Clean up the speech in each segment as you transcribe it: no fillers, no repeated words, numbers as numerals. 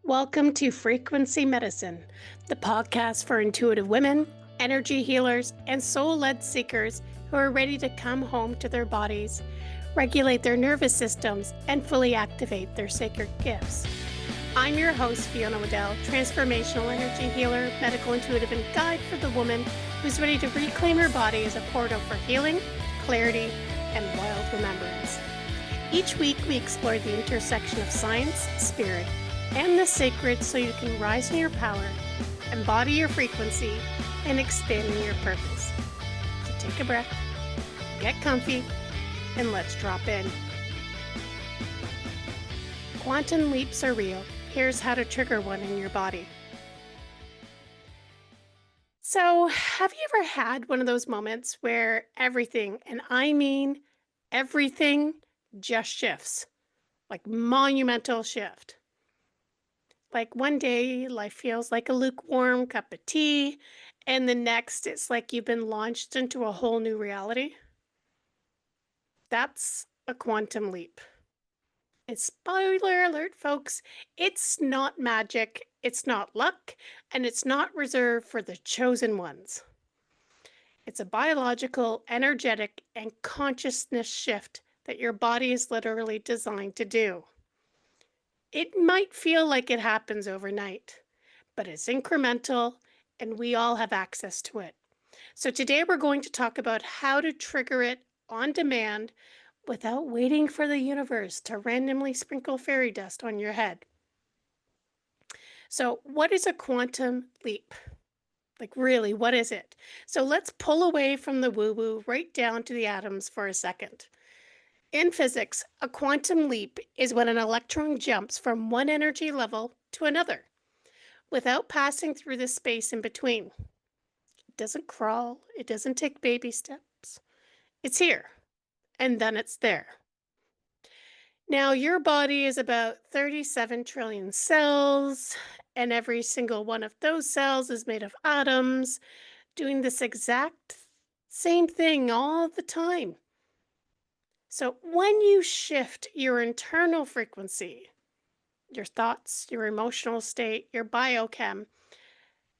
Welcome to Frequency Medicine, the podcast for intuitive women, energy healers, and soul led seekers who are ready to come home to their bodies, regulate their nervous systems, and fully activate their sacred gifts. I'm your host, Fiona Waddell, transformational energy healer, medical intuitive, and guide for the woman who's ready to reclaim her body as a portal for healing, clarity, and wild remembrance. Each week, we explore the intersection of science, spirit, and the sacred so you can rise in your power, embody your frequency, and expand in your purpose. So take a breath, get comfy, and let's drop in. Quantum leaps are real. Here's how to trigger one in your body. So, have you ever had one of those moments where everything, and I mean everything, just shifts? Like monumental shift. Like one day, life feels like a lukewarm cup of tea, and the next, it's like you've been launched into a whole new reality. That's a quantum leap. And spoiler alert, folks, it's not magic, it's not luck, and it's not reserved for the chosen ones. It's a biological, energetic, and consciousness shift that your body is literally designed to do. It might feel like it happens overnight, but it's incremental and we all have access to it. So today we're going to talk about how to trigger it on demand without waiting for the universe to randomly sprinkle fairy dust on your head. So what is a quantum leap? Like really, what is it? So let's pull away from the woo-woo right down to the atoms for a second. In physics, a quantum leap is when an electron jumps from one energy level to another without passing through the space in between. It doesn't crawl, it doesn't take baby steps. It's here, and then it's there. Now, your body is about 37 trillion cells, and every single one of those cells is made of atoms doing this exact same thing all the time. So when you shift your internal frequency, your thoughts, your emotional state, your biochem,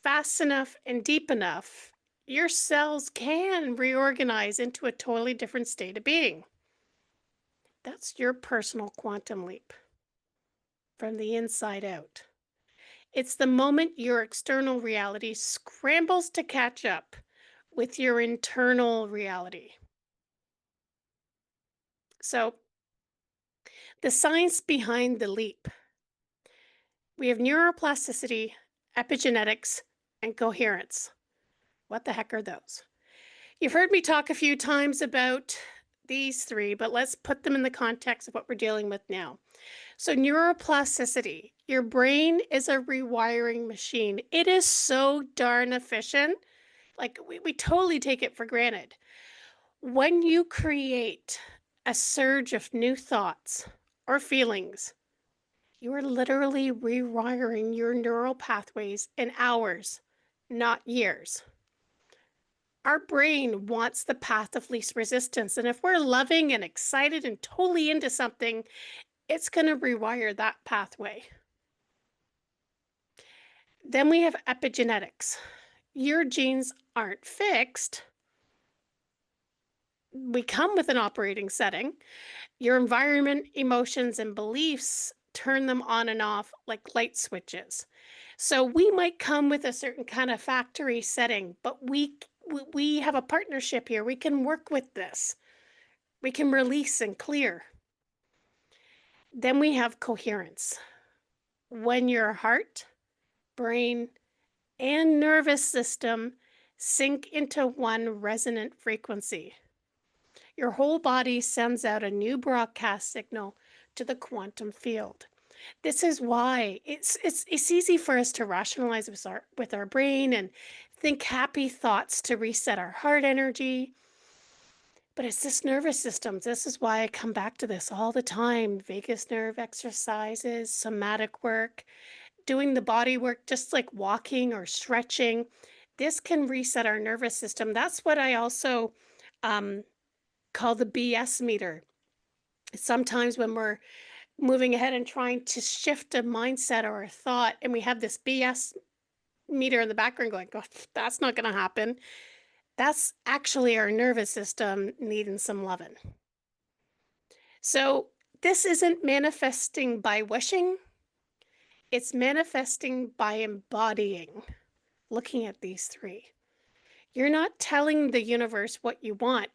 fast enough and deep enough, your cells can reorganize into a totally different state of being. That's your personal quantum leap from the inside out. It's the moment your external reality scrambles to catch up with your internal reality. So, the science behind the leap. We have neuroplasticity, epigenetics, and coherence. What the heck are those? You've heard me talk a few times about these three, but let's put them in the context of what we're dealing with now. So neuroplasticity, your brain is a rewiring machine. It is so darn efficient. Like we totally take it for granted. When you create a surge of new thoughts or feelings, you are literally rewiring your neural pathways in hours, not years. Our brain wants the path of least resistance. And if we're loving and excited and totally into something, it's going to rewire that pathway. Then we have epigenetics. Your genes aren't fixed. We come with an operating setting. Your environment, emotions, and beliefs turn them on and off like light switches. So we might come with a certain kind of factory setting, but we have a partnership here. We can work with this. We can release and clear. Then we have coherence. When your heart, brain, and nervous system sync into one resonant frequency, your whole body sends out a new broadcast signal to the quantum field. This is why it's easy for us to rationalize with our brain and think happy thoughts to reset our heart energy. But it's this nervous system. This is why I come back to this all the time. Vagus nerve exercises, somatic work, doing the body work, just like walking or stretching. This can reset our nervous system. That's what I also call the BS meter. Sometimes when we're moving ahead and trying to shift a mindset or a thought, and we have this BS meter in the background going, "Oh, that's not going to happen." That's actually our nervous system needing some loving. So this isn't manifesting by wishing, it's manifesting by embodying, looking at these three. You're not telling the universe what you want.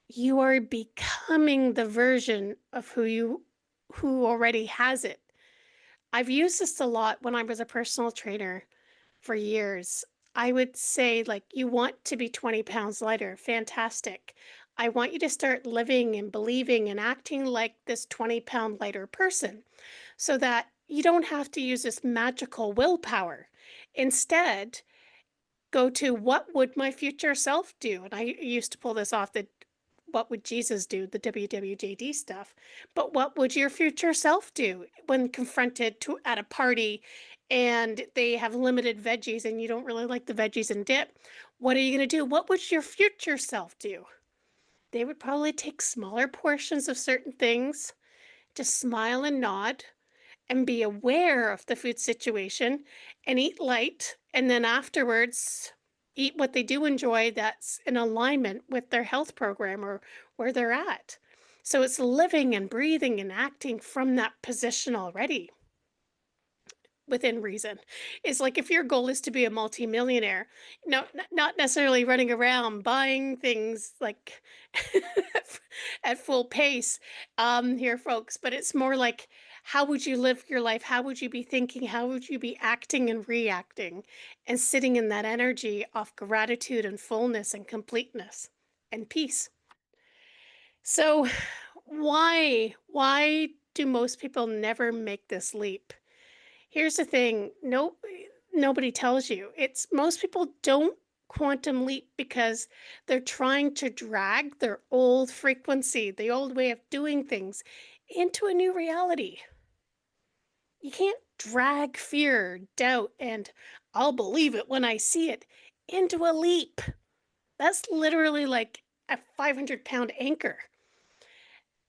You are becoming the version of who already has it. I've used this a lot when I was a personal trainer for years. I would say, like, you want to be 20 pounds lighter. Fantastic. I want you to start living and believing and acting like this 20-pound lighter person so that you don't have to use this magical willpower. Instead, go to what would my future self do? And I used to pull this off the what would Jesus do, the WWJD stuff. But what would your future self do when confronted to at a party and they have limited veggies and you don't really like the veggies and dip? What are you going to do? What would your future self do? They would probably take smaller portions of certain things, just smile and nod, and be aware of the food situation and eat light. And then afterwards, eat what they do enjoy that's in alignment with their health program or where they're at. So it's living and breathing and acting from that position already within reason. It's like if your goal is to be a multimillionaire, no, not necessarily running around buying things like at full pace here, folks, but it's more like how would you live your life? How would you be thinking? How would you be acting and reacting and sitting in that energy of gratitude and fullness and completeness and peace? So, why do most people never make this leap? Here's the thing, nobody tells you. It's most people don't quantum leap because they're trying to drag their old frequency, the old way of doing things, into a new reality. You can't drag fear, doubt, and I'll believe it when I see it into a leap. That's literally like a 500-pound anchor.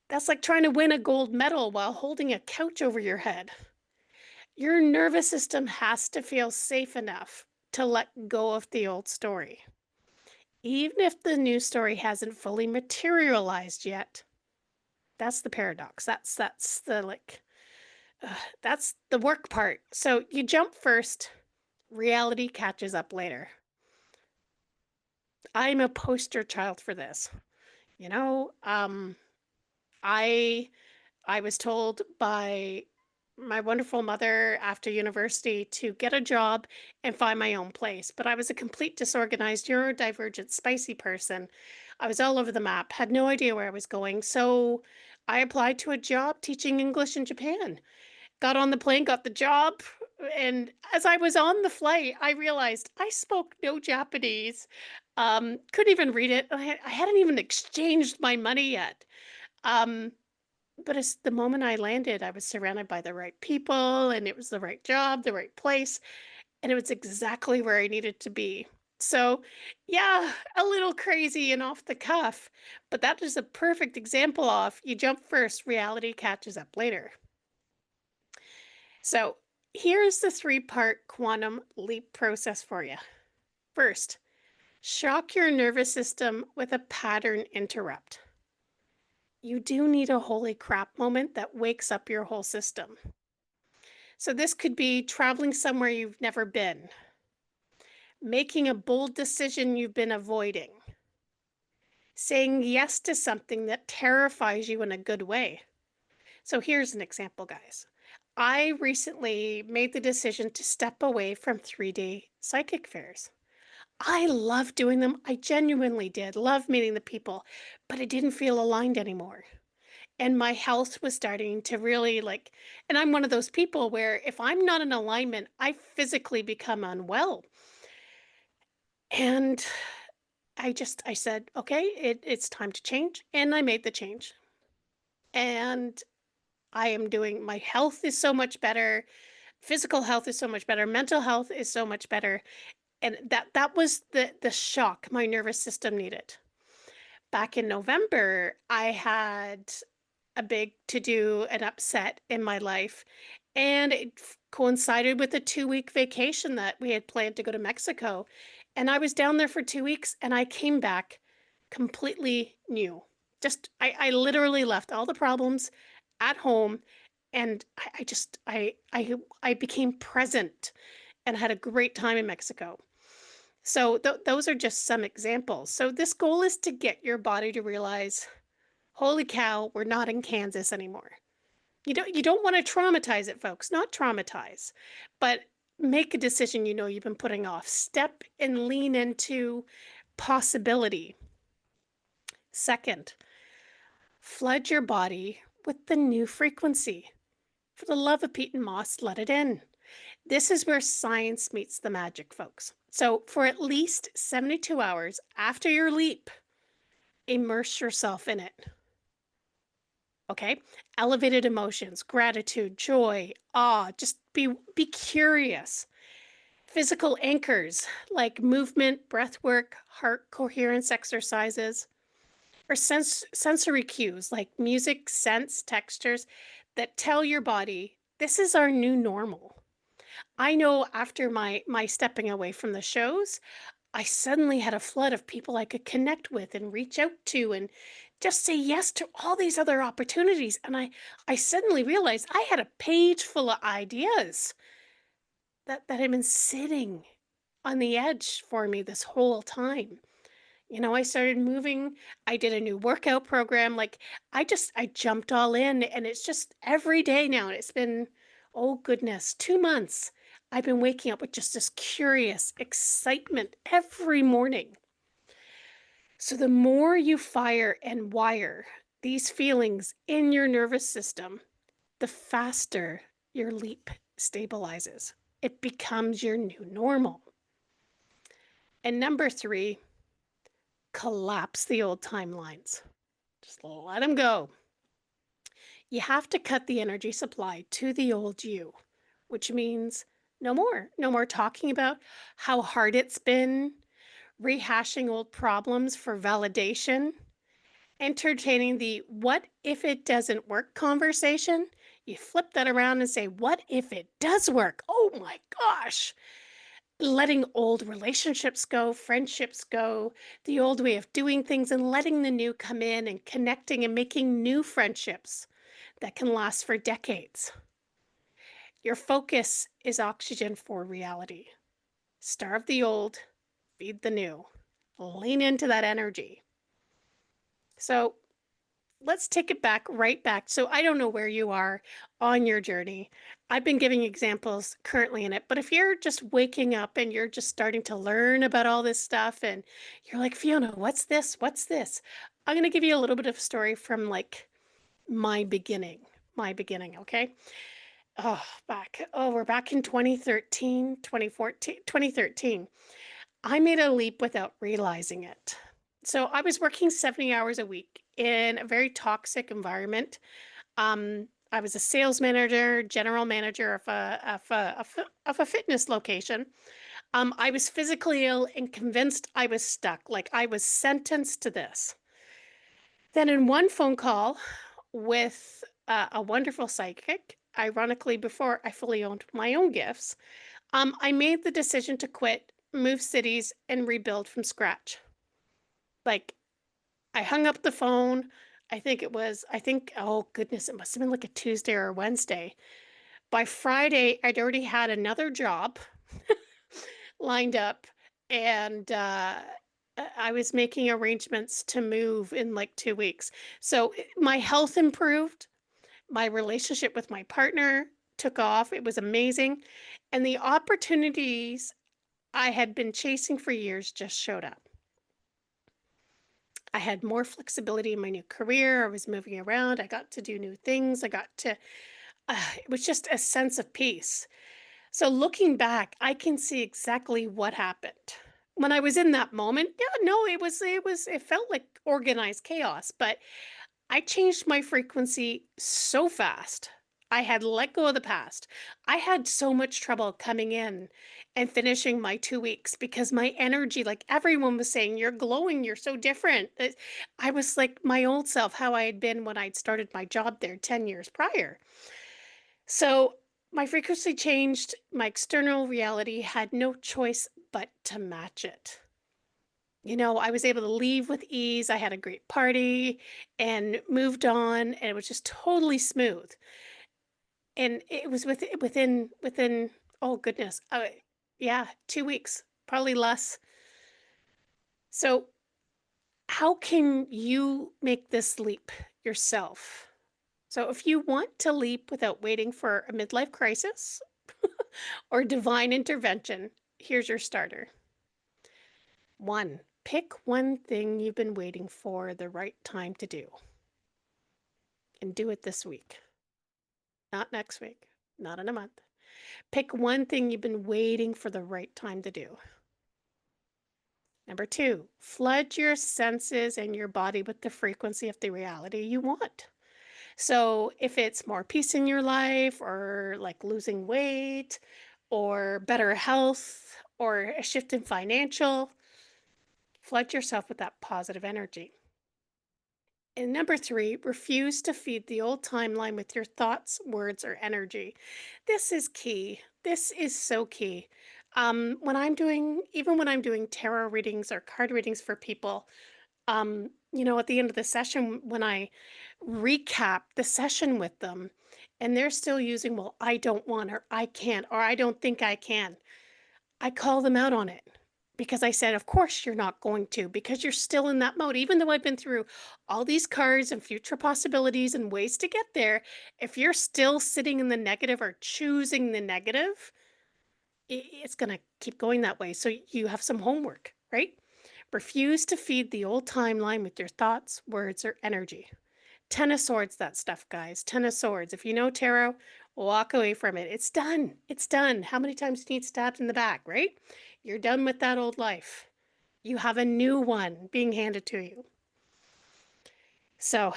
That's like trying to win a gold medal while holding a couch over your head. Your nervous system has to feel safe enough to let go of the old story, even if the new story hasn't fully materialized yet. That's the paradox. That's the that's the work part. So you jump first, reality catches up later. I'm a poster child for this. You know, I I was told by my wonderful mother after university to get a job and find my own place. But I was a complete disorganized, neurodivergent, spicy person. I was all over the map, had no idea where I was going. So I applied to a job teaching English in Japan. Got on the plane, got the job. And as I was on the flight, I realized I spoke no Japanese. Couldn't even read it. I hadn't even exchanged my money yet. Um, but as the moment I landed, I was surrounded by the right people, and it was the right job, the right place, and it was exactly where I needed to be. So, yeah, a little crazy and off the cuff, but that is a perfect example of you jump first, reality catches up later. So, here's the three-part quantum leap process for you. First, shock your nervous system with a pattern interrupt. You do need a holy crap moment that wakes up your whole system. So this could be traveling somewhere you've never been, making a bold decision you've been avoiding, saying yes to something that terrifies you in a good way. So here's an example, guys. I recently made the decision to step away from 3-day psychic fairs. I love doing them. I genuinely did. Love meeting the people, but I didn't feel aligned anymore. And my health was starting to really and I'm one of those people where if I'm not in alignment, I physically become unwell. And I said, okay, it's time to change. And I made the change. And I am doing, my health is so much better. Physical health is so much better. Mental health is so much better. And that was the shock my nervous system needed. Back in November, I had a big to do, an upset in my life. And it coincided with a 2 week vacation that we had planned to go to Mexico. And I was down there for 2 weeks and I came back completely new. I literally left all the problems at home and I just, I became present and had a great time in Mexico. So those are just some examples. So this goal is to get your body to realize, holy cow, we're not in Kansas anymore. You don't want to traumatize it, folks, not traumatize, but make a decision you know you've been putting off. Step and lean into possibility. Second, flood your body with the new frequency. For the love of Pete and Moss, let it in. This is where science meets the magic, folks. So, for at least 72 hours after your leap, immerse yourself in it. Okay? Elevated emotions, gratitude, joy, awe, just be curious. Physical anchors like movement, breath work, heart coherence exercises, or sensory cues like music, scents, textures that tell your body this is our new normal. I know after my stepping away from the shows, I suddenly had a flood of people I could connect with and reach out to and just say yes to all these other opportunities. And I suddenly realized I had a page full of ideas that had been sitting on the edge for me this whole time. I started moving. I did a new workout program. Like I jumped all in and it's just every day now. And it's been, oh goodness, 2 months. I've been waking up with just this curious excitement every morning. So the more you fire and wire these feelings in your nervous system, the faster your leap stabilizes. It becomes your new normal. And number three, collapse the old timelines. Just let them go. You have to cut the energy supply to the old you, which means no more. No more talking about how hard it's been, rehashing old problems for validation, entertaining the what if it doesn't work conversation. You flip that around and say, what if it does work? Oh my gosh. Letting old relationships go, friendships go, the old way of doing things, and letting the new come in and connecting and making new friendships that can last for decades. Your focus is oxygen for reality. Starve the old, feed the new. Lean into that energy. So let's take it back, right back. So I don't know where you are on your journey. I've been giving examples currently in it, but if you're just waking up and you're just starting to learn about all this stuff and you're like, Fiona, what's this? What's this? I'm going to give you a little bit of story from like my beginning, okay? We're back in 2013, 2014, 2013. I made a leap without realizing it. So I was working 70 hours a week in a very toxic environment. I was a sales manager, general manager of a fitness location. I was physically ill and convinced I was stuck, like I was sentenced to this. Then, in one phone call with a wonderful psychic, ironically, before I fully owned my own gifts, I made the decision to quit, move cities, and rebuild from scratch. Like, I hung up the phone. Oh goodness, it must have been like a Tuesday or a Wednesday. By Friday, I'd already had another job lined up, and I was making arrangements to move in like 2 weeks. So my health improved. My relationship with my partner took off. It was amazing. And the opportunities I had been chasing for years just showed up. I had more flexibility in my new career. I was moving around. I got to do new things. It was just a sense of peace. So looking back, I can see exactly what happened. When I was in that moment, yeah, no, it felt like organized chaos, but I changed my frequency so fast. I had let go of the past. I had so much trouble coming in and finishing my 2 weeks because my energy, like everyone was saying, "You're glowing, you're so different." I was like my old self, how I had been when I'd started my job there 10 years prior. So my frequency changed. My external reality had no choice but to match it. I was able to leave with ease. I had a great party and moved on, and it was just totally smooth. And it was within, oh goodness, yeah, 2 weeks, probably less. So, how can you make this leap yourself? So, if you want to leap without waiting for a midlife crisis or divine intervention, here's your starter. 1, pick one thing you've been waiting for the right time to do and do it this week, not next week, not in a month. Pick one thing you've been waiting for the right time to do. Number 2, flood your senses and your body with the frequency of the reality you want. So, if it's more peace in your life, or like losing weight, or better health, or a shift in financial, flood yourself with that positive energy. And number 3, refuse to feed the old timeline with your thoughts, words, or energy. This is key. This is so key. Even when I'm doing tarot readings or card readings for people, at the end of the session, when I recap the session with them, and they're still using, well, I don't want, or I can't, or I don't think I can, I call them out on it because I said, of course you're not going to, because you're still in that mode. Even though I've been through all these cards and future possibilities and ways to get there, if you're still sitting in the negative or choosing the negative, it's going to keep going that way. So you have some homework, right? Refuse to feed the old timeline with your thoughts, words, or energy. Ten of Swords, that stuff, guys. Ten of Swords. If you know tarot, walk away from it. It's done. It's done. How many times do you need stabbed in the back, right? You're done with that old life. You have a new one being handed to you. So,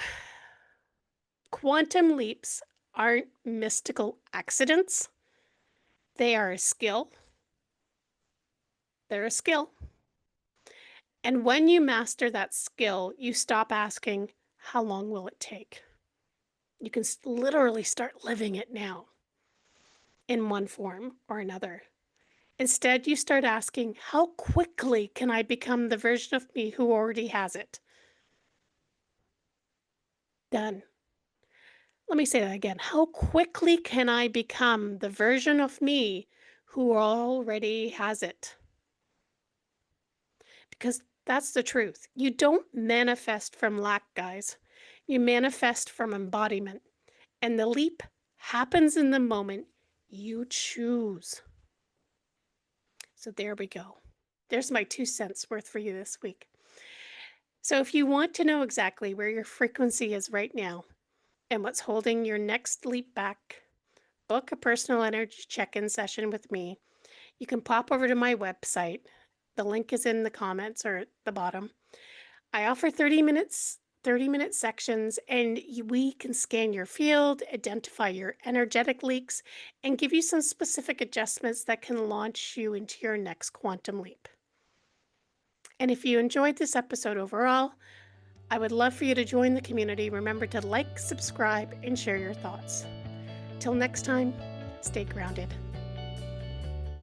quantum leaps aren't mystical accidents. They are a skill. They're a skill. And when you master that skill, you stop asking, how long will it take? You can literally start living it now in one form or another. Instead, you start asking, how quickly can I become the version of me who already has it? Done. Let me say that again. How quickly can I become the version of me who already has it? Because that's the truth. You don't manifest from lack, guys. You manifest from embodiment. And the leap happens in the moment you choose. So there we go. There's my 2 cents worth for you this week. So if you want to know exactly where your frequency is right now and what's holding your next leap back, book a personal energy check-in session with me. You can pop over to my website. The link is in the comments or at the bottom. I offer 30-minute sections, and we can scan your field, identify your energetic leaks, and give you some specific adjustments that can launch you into your next quantum leap. And if you enjoyed this episode overall, I would love for you to join the community. Remember to like, subscribe, and share your thoughts. Till next time, stay grounded.